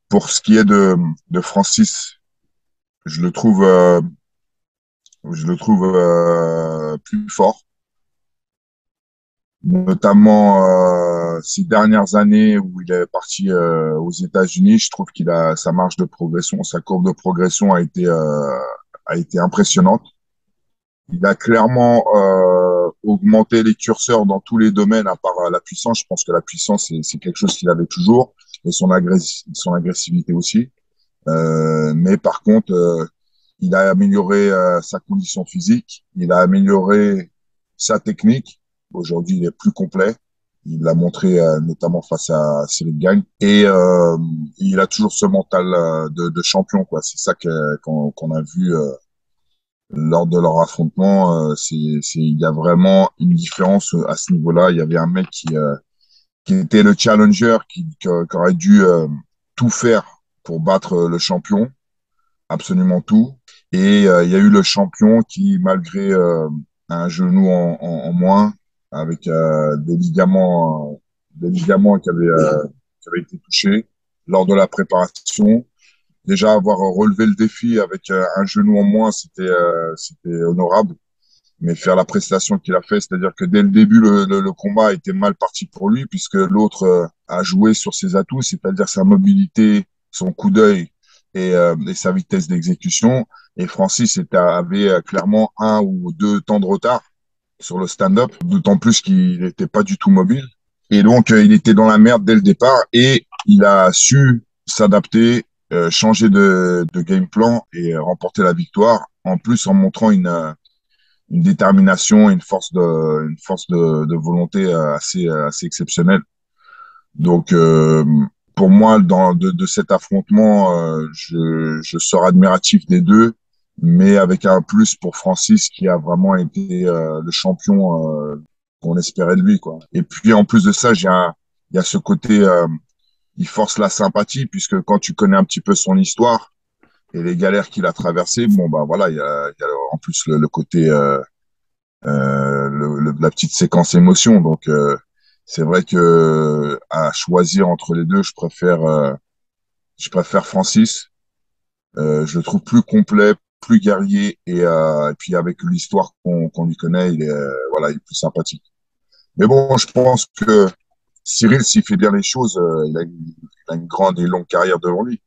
Pour ce qui est de Francis, je le trouve, plus fort, notamment ces dernières années où il est parti aux États-Unis. Je trouve qu'il a sa marge de progression, sa courbe de progression a été impressionnante. Il a clairement augmenté les curseurs dans tous les domaines, à part la puissance. Je pense que la puissance, c'est quelque chose qu'il avait toujours, et son agressivité aussi. Mais par contre, il a amélioré sa condition physique, il a amélioré sa technique. Aujourd'hui, il est plus complet. Il l'a montré notamment face à Cyril Gagne. Et il a toujours ce mental de champion, quoi. C'est ça qu'on a vu lors de leur affrontement. Il y a vraiment une différence à ce niveau-là. Il y avait un mec qui était le challenger, qui aurait dû tout faire pour battre le champion, absolument tout. Et il y a eu le champion qui, malgré un genou en moins, avec des ligaments qui avaient été touchés lors de la préparation, déjà avoir relevé le défi avec un genou en moins, c'était honorable. Mais faire la prestation qu'il a fait, c'est-à-dire que dès le début, le combat était mal parti pour lui, puisque l'autre a joué sur ses atouts, c'est-à-dire sa mobilité, son coup d'œil et sa vitesse d'exécution. Et Francis avait clairement un ou deux temps de retard sur le stand-up, d'autant plus qu'il n'était pas du tout mobile. Et donc, il était dans la merde dès le départ et il a su s'adapter, changer de game plan et remporter la victoire, en plus en montrant une détermination, une force de volonté assez exceptionnelle. Donc, pour moi, de cet affrontement, je sors admiratif des deux, mais avec un plus pour Francis qui a vraiment été le champion qu'on espérait de lui, quoi. Et puis, en plus de ça, il y a ce côté, il force la sympathie, puisque quand tu connais un petit peu son histoire et les galères qu'il a traversées, bon, bah voilà, il y a en plus le côté la petite séquence émotion. Donc, c'est vrai que à choisir entre les deux, je préfère Francis. Je le trouve plus complet, plus guerrier et puis avec l'histoire qu'on lui connaît, voilà, il est plus sympathique. Mais bon, je pense que Cyril, s'il fait bien les choses, il a une grande et longue carrière devant lui.